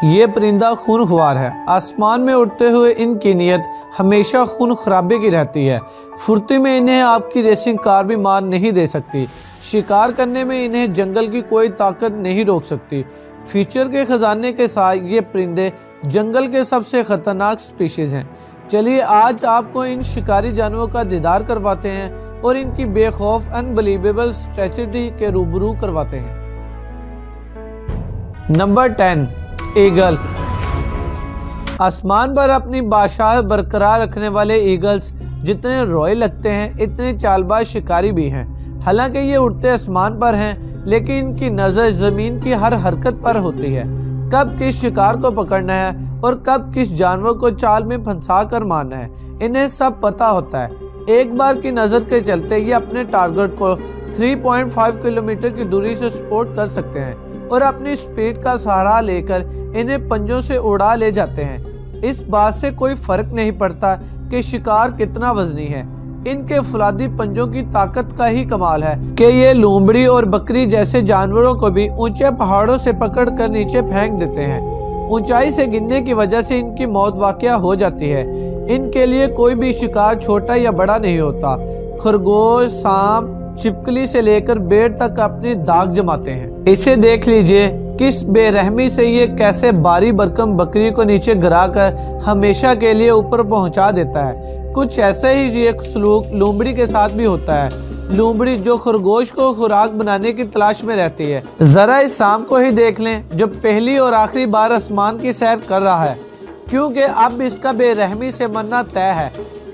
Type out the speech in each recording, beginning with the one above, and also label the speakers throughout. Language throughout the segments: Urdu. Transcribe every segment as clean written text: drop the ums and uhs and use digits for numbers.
Speaker 1: یہ پرندہ خون خوار ہے۔ آسمان میں اڑتے ہوئے ان کی نیت ہمیشہ خون خرابے کی رہتی ہے۔ پھرتی میں انہیں آپ کی ریسنگ کار بھی مار نہیں دے سکتی۔ شکار کرنے میں انہیں جنگل کی کوئی طاقت نہیں روک سکتی۔ فیچر کے خزانے کے ساتھ یہ پرندے جنگل کے سب سے خطرناک سپیشیز ہیں۔ چلیے آج آپ کو ان شکاری جانوروں کا دیدار کرواتے ہیں اور ان کی بے خوف انبلیویبل اسٹریٹجی کے روبرو کرواتے ہیں۔ Number 10 eagle. آسمان پر اپنی بادشاہت برقرار رکھنے والے ایگلز جتنے روئے لگتے ہیں اتنے چال باز شکاری بھی ہیں۔ حالانکہ یہ اڑتے آسمان پر ہیں لیکن ان کی نظر زمین کی ہر حرکت پر ہوتی ہے، کب کس شکار کو پکڑنا ہے اور کب کس جانور کو چال میں پھنسا کر مارنا ہے، انہیں سب پتہ ہوتا ہے۔ ایک بار کی نظر کے چلتے یہ اپنے ٹارگٹ کو 3.5 کلومیٹر کی دوری سے سپورٹ کر سکتے ہیں اور اپنی سپیڈ کا سہارا لے کر انہیں پنجوں سے اڑا لے جاتے ہیں۔ اس بات سے کوئی فرق نہیں پڑتا کہ شکار کتنا وزنی ہے، ان کے فولادی پنجوں کی طاقت کا ہی کمال ہے کہ یہ لومڑی اور بکری جیسے جانوروں کو بھی اونچے پہاڑوں سے پکڑ کر نیچے پھینک دیتے ہیں۔ اونچائی سے گرنے کی وجہ سے ان کی موت واقع ہو جاتی ہے۔ ان کے لیے کوئی بھی شکار چھوٹا یا بڑا نہیں ہوتا۔ خرگوش، سانپ، چھپکلی سے لے کر بھیڑ تک اپنی داغ جماتے ہیں۔ اسے دیکھ لیجئے کس بے رحمی سے یہ کیسے باری برکم بکری کو نیچے گرا کر ہمیشہ کے لیے اوپر پہنچا دیتا ہے۔ کچھ ایسے ہی یہ سلوک لومڑی کے ساتھ بھی ہوتا ہے۔ لومڑی جو خرگوش کو خوراک بنانے کی تلاش میں رہتی ہے، ذرا اس سانپ کو ہی دیکھ لیں جو پہلی اور آخری بار آسمان کی سیر کر رہا ہے، کیونکہ اب اس کا بے رحمی سے مرنا طے ہے۔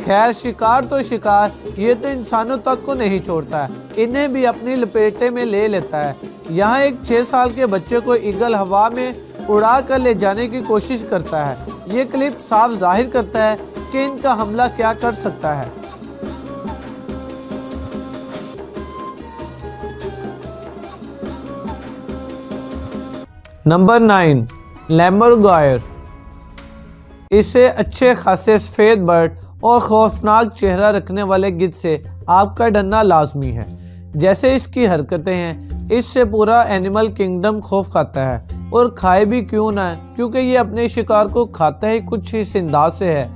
Speaker 1: خیر شکار تو شکار، یہ تو انسانوں تک کو نہیں چھوڑتا ہے، انہیں بھی اپنی لپیٹے میں لے لیتا ہے۔ یہاں ایک 6 سال کے بچے کو ایگل ہوا میں اڑا کر لے جانے کی کوشش کرتا ہے۔ یہ کلپ صاف ظاہر کرتا ہے کہ ان کا حملہ کیا کر سکتا ہے۔ نمبر 9 لیمورگائر۔ اسے اچھے خاصے سفید برڈ اور خوفناک چہرہ رکھنے والے گدھ سے آپ کا ڈرنا لازمی ہے۔ جیسے اس کی حرکتیں ہیں، اس سے پورا اینیمل کنگڈم خوف کھاتا ہے، اور کھائے بھی کیوں نہ، کیونکہ یہ اپنے شکار کو کھاتا ہی کچھ اس انداز سے ہے۔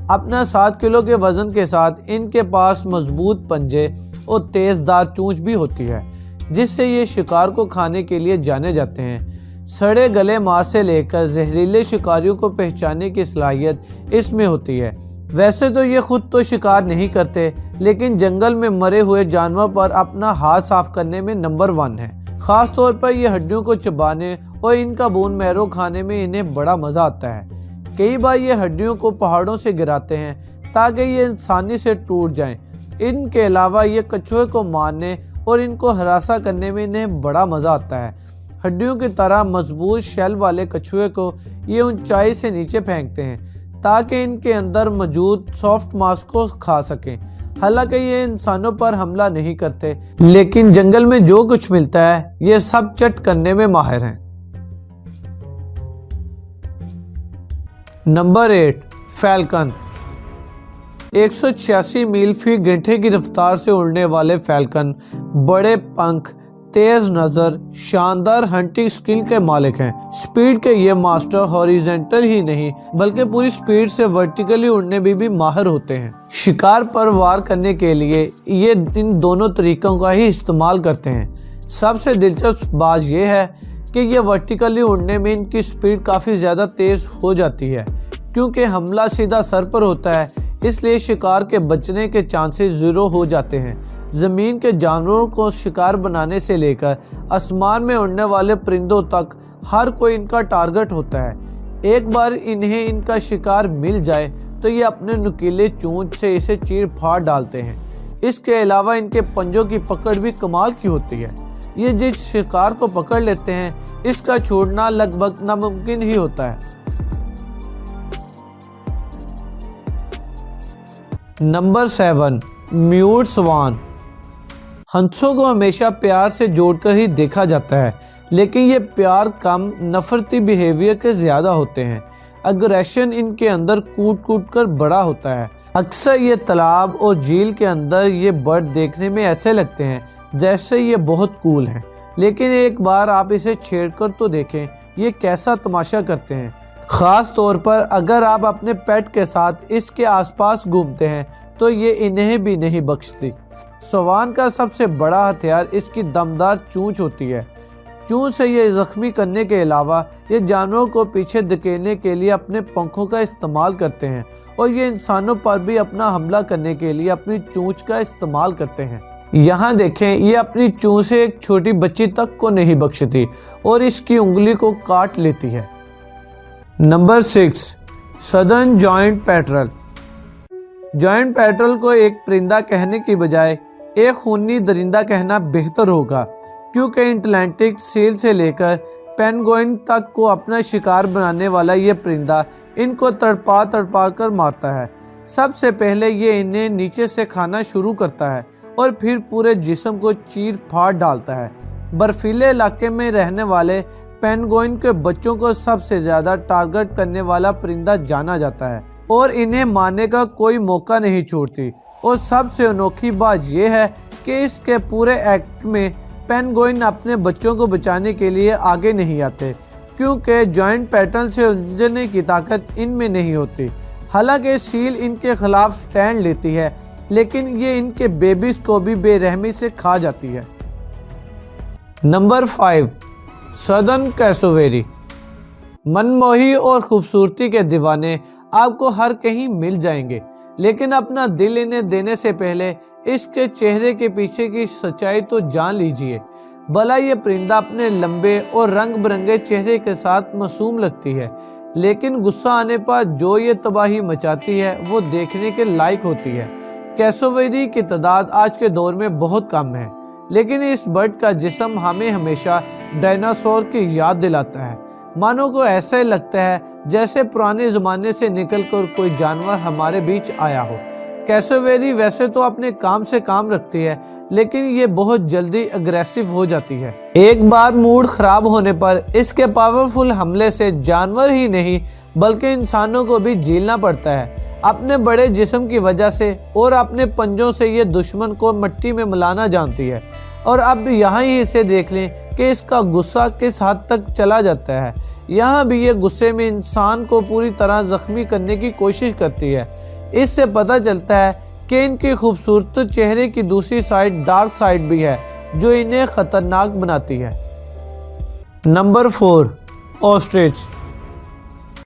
Speaker 1: اپنا 7 کلو کے وزن کے ساتھ ان کے پاس مضبوط پنجے اور تیز دار چونچ بھی ہوتی ہے، جس سے یہ شکار کو کھانے کے لیے جانے جاتے ہیں۔ سڑے گلے ماس سے لے کر زہریلے شکاریوں کو پہچاننے کی صلاحیت اس میں ہوتی ہے۔ ویسے تو یہ خود تو شکار نہیں کرتے، لیکن جنگل میں مرے ہوئے جانور پر اپنا ہاتھ صاف کرنے میں نمبر 1 ہے۔ خاص طور پر یہ ہڈیوں کو چبانے اور ان کا بون میرو کھانے میں انہیں بڑا مزہ آتا ہے۔ کئی بار یہ ہڈیوں کو پہاڑوں سے گراتے ہیں تاکہ یہ آسانی سے ٹوٹ جائیں۔ ان کے علاوہ یہ کچھوے کو مارنے اور ان کو ہراساں کرنے میں انہیں بڑا مزہ آتا ہے۔ ہڈیوں کی طرح مضبوط شیل والے کچھوے کو یہ اونچائی سے نیچے پھینکتے ہیں تاکہ ان کے اندر موجود سافٹ ماس کو کھا سکیں۔ حالانکہ یہ انسانوں پر حملہ نہیں کرتے، لیکن جنگل میں جو کچھ ملتا ہے یہ سب چٹ کرنے میں ماہر ہیں۔ Number 8 falcon. 186 میل فی گھنٹے کی رفتار سے اڑنے والے فیلکن بڑے پنکھ، تیز نظر، شاندار ہنٹنگ سکل کے مالک ہیں۔ سپیڈ کے یہ ماسٹر ہاریزونٹل ہی نہیں بلکہ پوری سپیڈ سے ورٹیکلی اڑنے میں بھی ماہر ہوتے ہیں۔ شکار پر وار کرنے کے لیے یہ ان دونوں طریقوں کا ہی استعمال کرتے ہیں۔ سب سے دلچسپ بات یہ ہے کہ یہ ورٹیکلی اڑنے میں ان کی سپیڈ کافی زیادہ تیز ہو جاتی ہے، کیونکہ حملہ سیدھا سر پر ہوتا ہے، اس لیے شکار کے بچنے کے چانسز 0 ہو جاتے ہیں۔ زمین کے جانوروں کو شکار بنانے سے لے کر آسمان میں اڑنے والے پرندوں تک ہر کوئی ان کا ٹارگٹ ہوتا ہے۔ ایک بار انہیں ان کا شکار مل جائے تو یہ اپنے نکیلے چونچ سے اسے چیر پھاڑ ڈالتے ہیں۔ اس کے علاوہ ان کے پنجوں کی پکڑ بھی کمال کی ہوتی ہے۔ یہ جس شکار کو پکڑ لیتے ہیں اس کا چھوڑنا لگ بھگ ناممکن ہی ہوتا ہے۔ نمبر 7 میوٹ سوان۔ ہنسوں کو ہمیشہ پیار سے جوڑ کر ہی دیکھا جاتا ہے، لیکن یہ پیار کم نفرتی بیہیویئر کے زیادہ ہوتے ہیں۔ اگریشن ان کے اندر کوٹ کوٹ کر بڑا ہوتا ہے۔ اکثر یہ تالاب اور جھیل کے اندر یہ برڈ دیکھنے میں ایسے لگتے ہیں جیسے یہ بہت کول ہیں، لیکن ایک بار آپ اسے چھیڑ کر تو دیکھیں یہ کیسا تماشا کرتے ہیں، خاص طور پر اگر آپ اپنے پیٹ کے ساتھ اس کے آس پاس گھومتے ہیں تو یہ انہیں بھی نہیں بخشتی۔ سوان کا سب سے بڑا ہتھیار اس کی دمدار چونچ ہوتی ہے۔ چونچ سے یہ زخمی کرنے کے علاوہ یہ جانوروں کو پیچھے دھکیلنے کے لیے اپنے پنکھوں کا استعمال کرتے ہیں، اور یہ انسانوں پر بھی اپنا حملہ کرنے کے لیے اپنی چونچ کا استعمال کرتے ہیں۔ یہاں دیکھیں، یہ اپنی چونچ سے ایک چھوٹی بچی تک کو نہیں بخشتی اور اس کی انگلی کو کاٹ لیتی ہے۔ Number 6، southern joint پیٹرل۔ جوائنٹ پیٹرل کو ایک پرندہ کہنے کی بجائے ایک خونی درندہ کہنا بہتر ہوگا، کیونکہ اٹلانٹک سیل سے لے کر پینگوئن تک کو اپنا شکار بنانے والا یہ پرندہ ان کو تڑپا تڑپا کر مارتا ہے۔ سب سے پہلے یہ انہیں نیچے سے کھانا شروع کرتا ہے اور پھر پورے جسم کو چیر پھاڑ ڈالتا ہے۔ برفیلے علاقے میں رہنے والے پینگوئن کے بچوں کو سب سے زیادہ ٹارگٹ کرنے والا پرندہ جانا جاتا ہے اور انہیں مارنے کا کوئی موقع نہیں چھوڑتی، اور سب سے انوکھی بات یہ ہے کہ اس کے پورے ایکٹ میں پینگوئن اپنے بچوں کو بچانے کے لیے آگے نہیں آتے، کیونکہ جوائنٹ پیٹرن سے الجھنے کی طاقت ان میں نہیں ہوتی۔ حالانکہ سیل ان کے خلاف سٹینڈ لیتی ہے، لیکن یہ ان کے بیبیز کو بھی بے رحمی سے کھا جاتی ہے۔ Number 5، southern کیسوویری۔ منموہی اور خوبصورتی کے دیوانے آپ کو ہر کہیں مل جائیں گے، لیکن اپنا دل انہیں دینے سے پہلے اس کے چہرے کے پیچھے کی سچائی تو جان لیجئے۔ بھلا یہ پرندہ اپنے لمبے اور رنگ برنگے چہرے کے ساتھ معصوم لگتی ہے، لیکن غصہ آنے پر جو یہ تباہی مچاتی ہے وہ دیکھنے کے لائق ہوتی ہے۔ کیسوویری کی تعداد آج کے دور میں بہت کم ہے، لیکن اس برڈ کا جسم ہمیں ہمیشہ ڈائناسور کی یاد دلاتا ہے۔ مانو کو ایسا ہی لگتا ہے جیسے پرانے زمانے سے نکل کر کوئی جانور ہمارے بیچ آیا ہو۔ کیسوویری ویسے تو اپنے کام سے کام رکھتی ہے، لیکن یہ بہت جلدی اگریسو ہو جاتی ہے۔ ایک بار موڈ خراب ہونے پر اس کے پاورفل حملے سے جانور ہی نہیں بلکہ انسانوں کو بھی جھیلنا پڑتا ہے۔ اپنے بڑے جسم کی وجہ سے اور اپنے پنجوں سے یہ دشمن کو مٹی میں ملانا جانتی ہے، اور اب یہاں ہی اسے دیکھ لیں کہ اس کا غصہ کس حد تک چلا جاتا ہے۔ یہاں بھی یہ غصے میں انسان کو پوری طرح زخمی کرنے کی کوشش کرتی ہے۔ اس سے پتہ چلتا ہے کہ ان کی خوبصورت چہرے کی دوسری سائڈ ڈارک سائڈ بھی ہے، جو انہیں خطرناک بناتی ہے۔ Number 4، ostrich.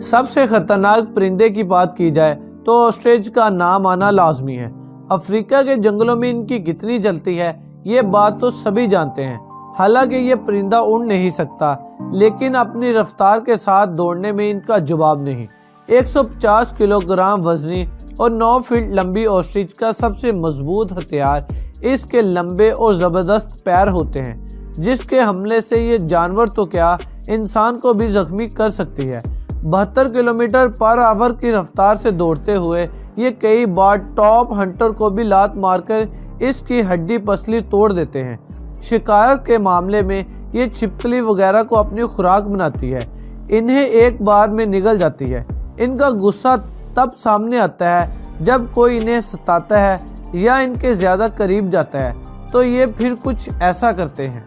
Speaker 1: سب سے خطرناک پرندے کی بات کی جائے تو آسٹرچ کا نام آنا لازمی ہے۔ افریقہ کے جنگلوں میں ان کی کتنی چلتی ہے یہ بات تو سبھی جانتے ہیں۔ حالانکہ یہ پرندہ اڑ نہیں سکتا، لیکن اپنی رفتار کے ساتھ دوڑنے میں ان کا جواب نہیں۔ 150 کلو گرام وزنی اور 9 فٹ لمبی آسٹرچ کا سب سے مضبوط ہتھیار اس کے لمبے اور زبردست پیر ہوتے ہیں، جس کے حملے سے یہ جانور تو کیا انسان کو بھی زخمی کر سکتی ہے۔ 72 کلومیٹر پر آور کی رفتار سے دوڑتے ہوئے یہ کئی بار ٹاپ ہنٹر کو بھی لات مار کر اس کی ہڈی پسلی توڑ دیتے ہیں۔ شکار کے معاملے میں یہ چھپکلی وغیرہ کو اپنی خوراک بناتی ہے، انہیں ایک بار میں نگل جاتی ہے۔ ان کا غصہ تب سامنے آتا ہے جب کوئی انہیں ستاتا ہے یا ان کے زیادہ قریب جاتا ہے، تو یہ پھر کچھ ایسا کرتے ہیں۔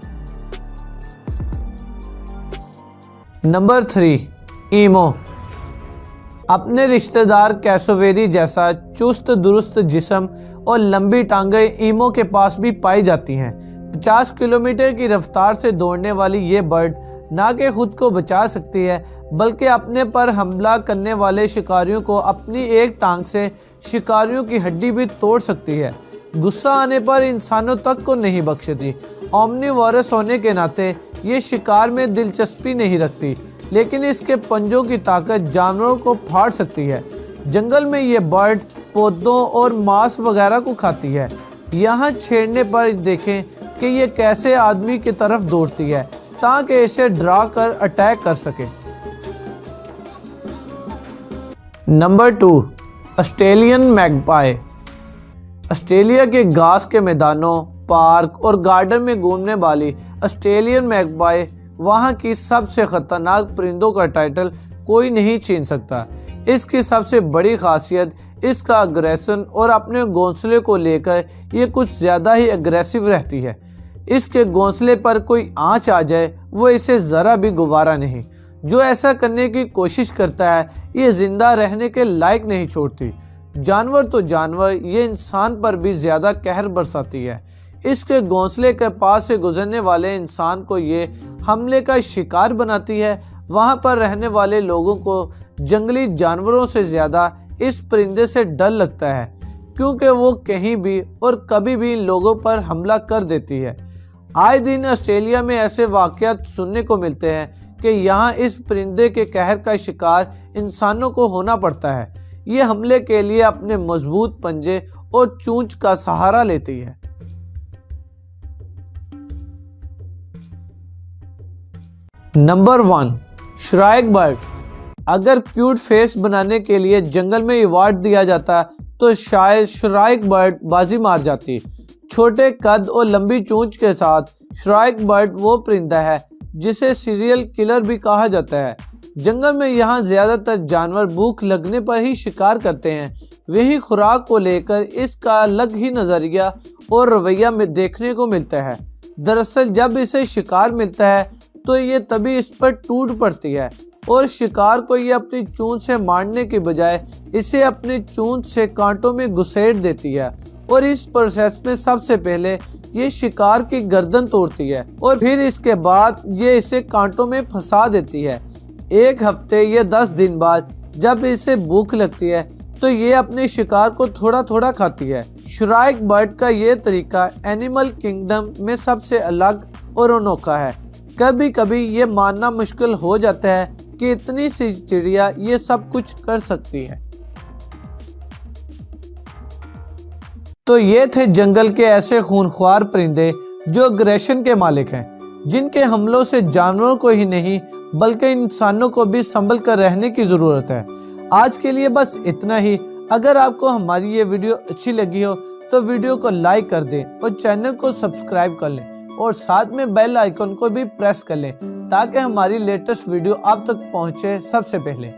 Speaker 1: Number 3، imo. اپنے رشتہ دار کیسوویری جیسا چست درست جسم اور لمبی ٹانگیں ایمو کے پاس بھی پائی جاتی ہیں۔ 50 کلومیٹر کی رفتار سے دوڑنے والی یہ برڈ نہ کہ خود کو بچا سکتی ہے، بلکہ اپنے پر حملہ کرنے والے شکاریوں کو اپنی ایک ٹانگ سے شکاریوں کی ہڈی بھی توڑ سکتی ہے۔ غصہ آنے پر انسانوں تک کو نہیں بخشتی۔ اومنی وارس ہونے کے ناطے یہ شکار میں دلچسپی نہیں رکھتی، لیکن اس کے پنجوں کی طاقت جانوروں کو پھاڑ سکتی ہے۔ جنگل میں یہ برڈ پودوں اور ماس وغیرہ کو کھاتی ہے۔ یہاں چھیڑنے پر دیکھیں کہ یہ کیسے آدمی کی طرف دوڑتی ہے تاکہ اسے ڈرا کر اٹیک کر سکے۔ Number 2، Australian میگپائی۔ آسٹریلیا کے گھاس کے میدانوں، پارک اور گارڈن میں گھومنے والی آسٹریلین میگپائی وہاں کی سب سے خطرناک پرندوں کا ٹائٹل کوئی نہیں چھین سکتا۔ اس کی سب سے بڑی خاصیت اس کا اگریشن اور اپنے گھونسلے کو لے کر یہ کچھ زیادہ ہی اگریسو رہتی ہے۔ اس کے گھونسلے پر کوئی آنچ آ جائے وہ اسے ذرا بھی گوارا نہیں۔ جو ایسا کرنے کی کوشش کرتا ہے یہ زندہ رہنے کے لائق نہیں چھوڑتی۔ جانور تو جانور، یہ انسان پر بھی زیادہ قہر برساتی ہے۔ اس کے گھونسلے کے پاس سے گزرنے والے انسان کو یہ حملے کا شکار بناتی ہے۔ وہاں پر رہنے والے لوگوں کو جنگلی جانوروں سے زیادہ اس پرندے سے ڈر لگتا ہے، کیونکہ وہ کہیں بھی اور کبھی بھی لوگوں پر حملہ کر دیتی ہے۔ آئے دن آسٹریلیا میں ایسے واقعات سننے کو ملتے ہیں کہ یہاں اس پرندے کے قہر کا شکار انسانوں کو ہونا پڑتا ہے۔ یہ حملے کے لیے اپنے مضبوط پنجے اور چونچ کا سہارا لیتی ہے۔ Number 1، shrike bird. اگر کیوٹ فیس بنانے کے لیے جنگل میں ایوارڈ دیا جاتا تو شاید شرائک برڈ بازی مار جاتی۔ چھوٹے قد اور لمبی چونچ کے ساتھ شرائک برڈ وہ پرندہ ہے جسے سیریل کلر بھی کہا جاتا ہے۔ جنگل میں یہاں زیادہ تر جانور بھوک لگنے پر ہی شکار کرتے ہیں۔ وہی خوراک کو لے کر اس کا الگ ہی نظریہ اور رویہ میں دیکھنے کو ملتا ہے۔ دراصل جب اسے شکار ملتا ہے تو یہ تبھی اس پر ٹوٹ پڑتی ہے اور شکار کو یہ اپنی چونچ سے مارنے کی بجائے اسے اپنی چونچ سے کانٹوں میں گھسیٹ دیتی ہے، اور اس پروسیس میں سب سے پہلے یہ شکار کی گردن توڑتی ہے اور پھر اس کے بعد یہ اسے کانٹوں میں پھنسا دیتی ہے۔ ایک ہفتے یا 10 دن بعد جب اسے بھوک لگتی ہے تو یہ اپنے شکار کو تھوڑا تھوڑا کھاتی ہے۔ شرائک برڈ کا یہ طریقہ اینیمل کنگڈم میں سب سے الگ اور انوکھا ہے۔ کبھی کبھی یہ ماننا مشکل ہو جاتا ہے کہ اتنی سی چڑیا یہ سب کچھ کر سکتی ہے۔ تو یہ تھے جنگل کے ایسے خونخوار پرندے جو اگریشن کے مالک ہیں، جن کے حملوں سے جانوروں کو ہی نہیں بلکہ انسانوں کو بھی سنبھل کر رہنے کی ضرورت ہے۔ آج کے لیے بس اتنا ہی۔ اگر آپ کو ہماری یہ ویڈیو اچھی لگی ہو تو ویڈیو کو لائک کر دیں اور چینل کو سبسکرائب کر لیں، اور ساتھ میں بیل آئیکن کو بھی پریس کر لیں تاکہ ہماری لیٹسٹ ویڈیو آپ تک پہنچے سب سے پہلے۔